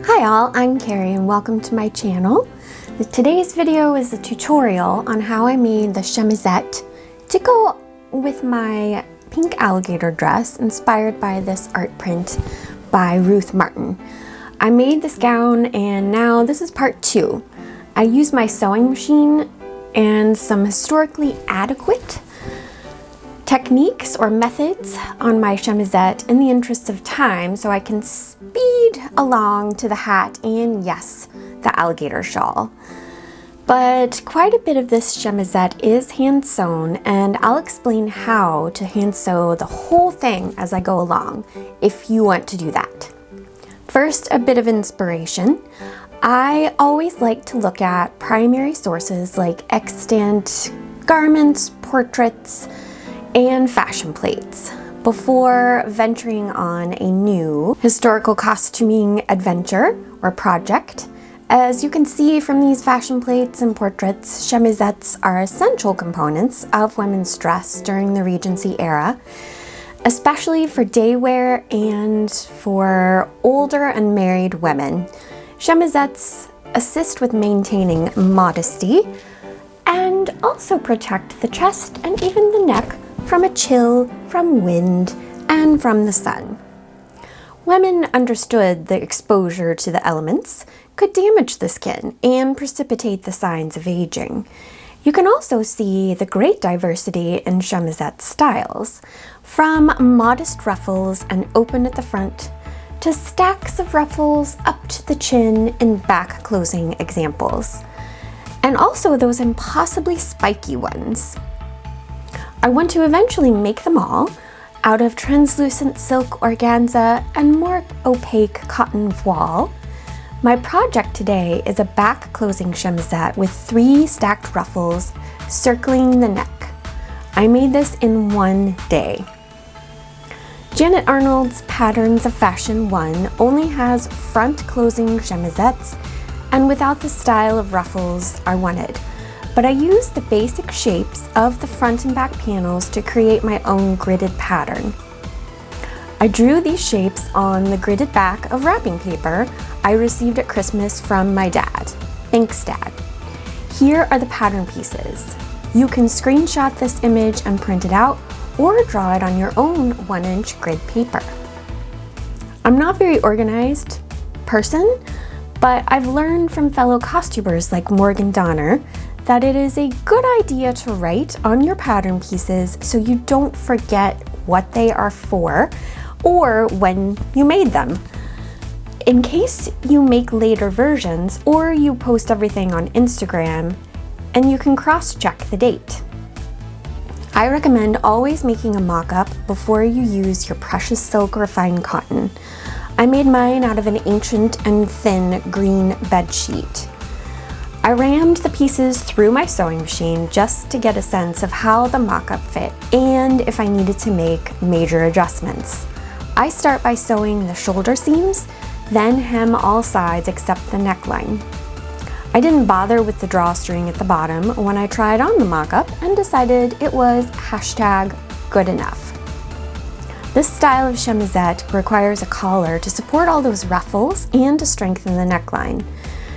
Hi all, I'm Carrie and welcome to my channel. Today's video is a tutorial on how I made the chemisette to go with my pink alligator dress inspired by this art print by Ruth Martin. I made this gown and now this is part 2. I used my sewing machine and some historically adequate techniques or methods on my chemisette in the interest of time so I can speed along to the hat and yes, the alligator shawl. But quite a bit of this chemisette is hand sewn and I'll explain how to hand sew the whole thing as I go along if you want to do that. First, a bit of inspiration. I always like to look at primary sources like extant garments, portraits, and fashion plates before venturing on a new historical costuming adventure or project. As you can see from these fashion plates and portraits, chemisettes are essential components of women's dress during the Regency era, especially for day wear and for older and married women. Chemisettes assist with maintaining modesty and also protect the chest and even the neck from a chill, from wind, and from the sun. Women understood the exposure to the elements could damage the skin and precipitate the signs of aging. You can also see the great diversity in chemisette styles, from modest ruffles and open at the front to stacks of ruffles up to the chin in back closing examples, and also those impossibly spiky ones. I want to eventually make them all out of translucent silk organza and more opaque cotton voile. My project today is a back closing chemisette with 3 stacked ruffles circling the neck. I made this in one day. Janet Arnold's Patterns of Fashion 1 only has front closing chemisettes and without the style of ruffles I wanted. But I used the basic shapes of the front and back panels to create my own gridded pattern. I drew these shapes on the gridded back of wrapping paper I received at Christmas from my dad. Thanks, Dad. Here are the pattern pieces. You can screenshot this image and print it out or draw it on your own 1-inch grid paper. I'm not a very organized person, but I've learned from fellow costumers like Morgan Donner that it is a good idea to write on your pattern pieces so you don't forget what they are for or when you made them, in case you make later versions or you post everything on Instagram and you can cross-check the date. I recommend always making a mock-up before you use your precious silk or fine cotton. I made mine out of an ancient and thin green bed sheet. I rammed the pieces through my sewing machine just to get a sense of how the mock-up fit and if I needed to make major adjustments. I start by sewing the shoulder seams, then hem all sides except the neckline. I didn't bother with the drawstring at the bottom when I tried on the mock-up and decided it was #good enough. This style of chemisette requires a collar to support all those ruffles and to strengthen the neckline.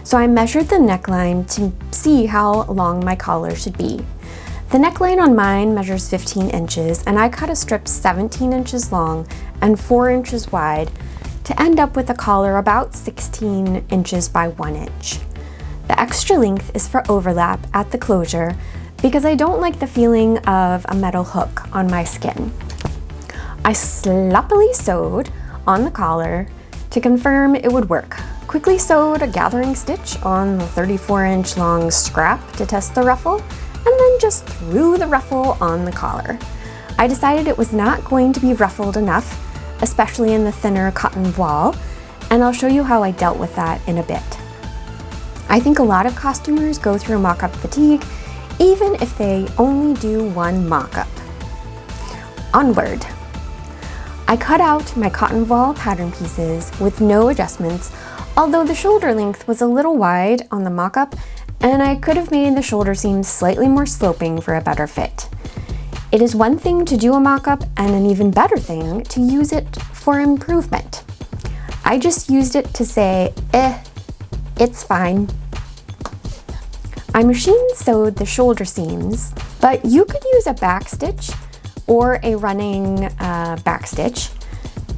So I measured the neckline to see how long my collar should be. The neckline on mine measures 15 inches and I cut a strip 17 inches long and 4 inches wide to end up with a collar about 16 inches by 1 inch. The extra length is for overlap at the closure because I don't like the feeling of a metal hook on my skin. I sloppily sewed on the collar to confirm it would work. Quickly sewed a gathering stitch on the 34-inch long scrap to test the ruffle, and then just threw the ruffle on the collar. I decided it was not going to be ruffled enough, especially in the thinner cotton voile, and I'll show you how I dealt with that in a bit. I think a lot of costumers go through mock-up fatigue, even if they only do one mock-up. Onward. I cut out my cotton voile pattern pieces with no adjustments, although the shoulder length was a little wide on the mock-up and I could have made the shoulder seams slightly more sloping for a better fit. It is one thing to do a mock-up and an even better thing to use it for improvement. I just used it to say, it's fine. I machine sewed the shoulder seams, but you could use a back stitch or a running back stitch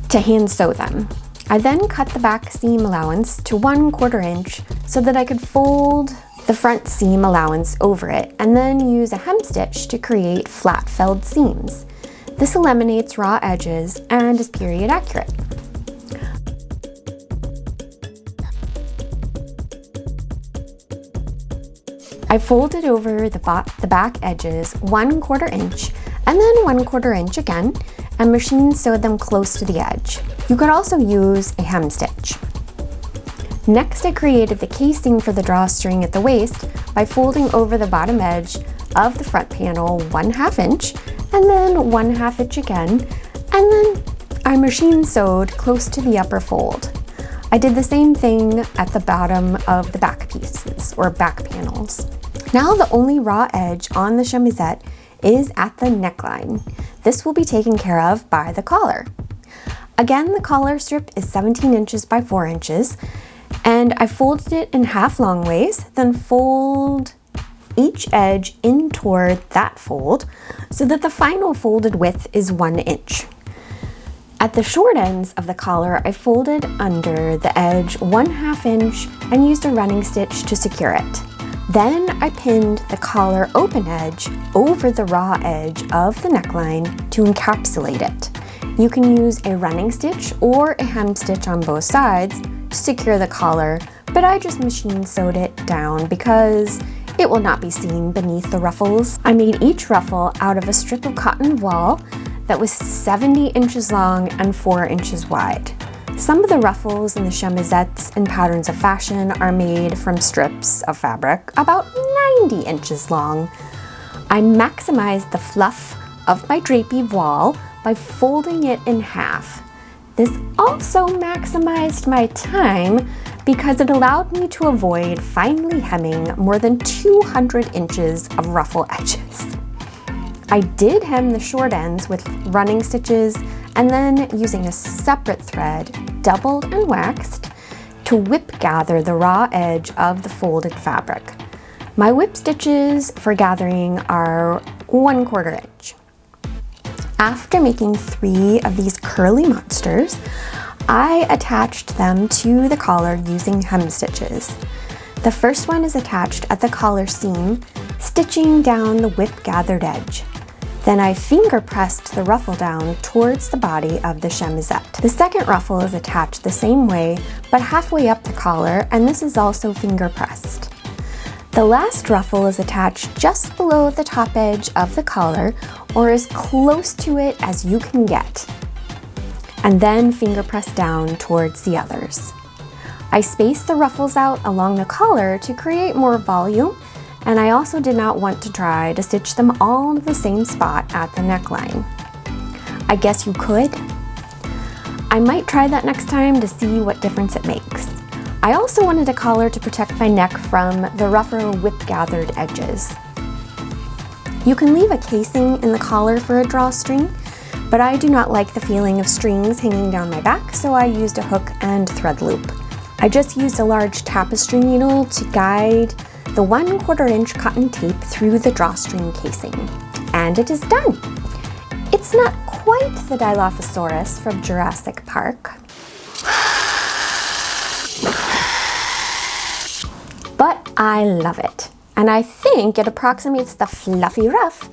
to hand sew them. I then cut the back seam allowance to 1/4 inch so that I could fold the front seam allowance over it and then use a hem stitch to create flat felled seams. This eliminates raw edges and is period accurate. I folded over the back edges 1/4 inch and then 1/4 inch again and machine sewed them close to the edge. You could also use a hem stitch. Next, I created the casing for the drawstring at the waist by folding over the bottom edge of the front panel 1/2 inch and then 1/2 inch again, and then I machine sewed close to the upper fold. I did the same thing at the bottom of the back pieces or back panels. Now the only raw edge on the chemisette is at the neckline. This will be taken care of by the collar. Again, the collar strip is 17 inches by 4 inches, and I folded it in half long ways, then fold each edge in toward that fold so that the final folded width is 1 inch. At the short ends of the collar, I folded under the edge 1/2 inch and used a running stitch to secure it. Then I pinned the collar open edge over the raw edge of the neckline to encapsulate it. You can use a running stitch or a hem stitch on both sides to secure the collar, but I just machine sewed it down because it will not be seen beneath the ruffles. I made each ruffle out of a strip of cotton voile that was 70 inches long and 4 inches wide. Some of the ruffles in the chemisettes in Patterns of Fashion are made from strips of fabric about 90 inches long. I maximized the fluff of my drapey voile by folding it in half. This also maximized my time because it allowed me to avoid finely hemming more than 200 inches of ruffle edges. I did hem the short ends with running stitches and then using a separate thread, doubled and waxed, to whip gather the raw edge of the folded fabric. My whip stitches for gathering are 1/4 inch. After making 3 of these curly monsters, I attached them to the collar using hem stitches. The first one is attached at the collar seam, stitching down the whip gathered edge. Then I finger pressed the ruffle down towards the body of the chemisette. The second ruffle is attached the same way, but halfway up the collar, and this is also finger pressed. The last ruffle is attached just below the top edge of the collar, or as close to it as you can get, and then finger press down towards the others. I spaced the ruffles out along the collar to create more volume, and I also did not want to try to stitch them all in the same spot at the neckline. I guess you could. I might try that next time to see what difference it makes. I also wanted a collar to protect my neck from the rougher whip-gathered edges. You can leave a casing in the collar for a drawstring, but I do not like the feeling of strings hanging down my back, so I used a hook and thread loop. I just used a large tapestry needle to guide the 1/4 inch cotton tape through the drawstring casing. And it is done. It's not quite the Dilophosaurus from Jurassic Park, but I love it. And I think it approximates the fluffy ruff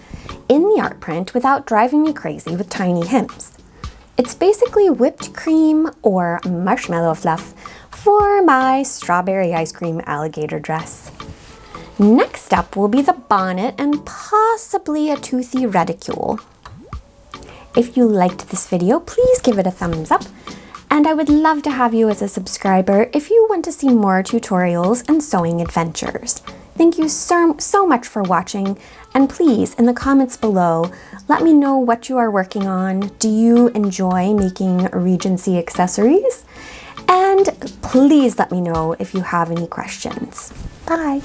in the art print without driving me crazy with tiny hems. It's basically whipped cream or marshmallow fluff for my strawberry ice cream alligator dress. Next up will be the bonnet and possibly a toothy reticule. If you liked this video, please give it a thumbs up, and I would love to have you as a subscriber if you want to see more tutorials and sewing adventures. Thank you so much for watching, and please, in the comments below, let me know what you are working on. Do you enjoy making Regency accessories? And please let me know if you have any questions. Bye!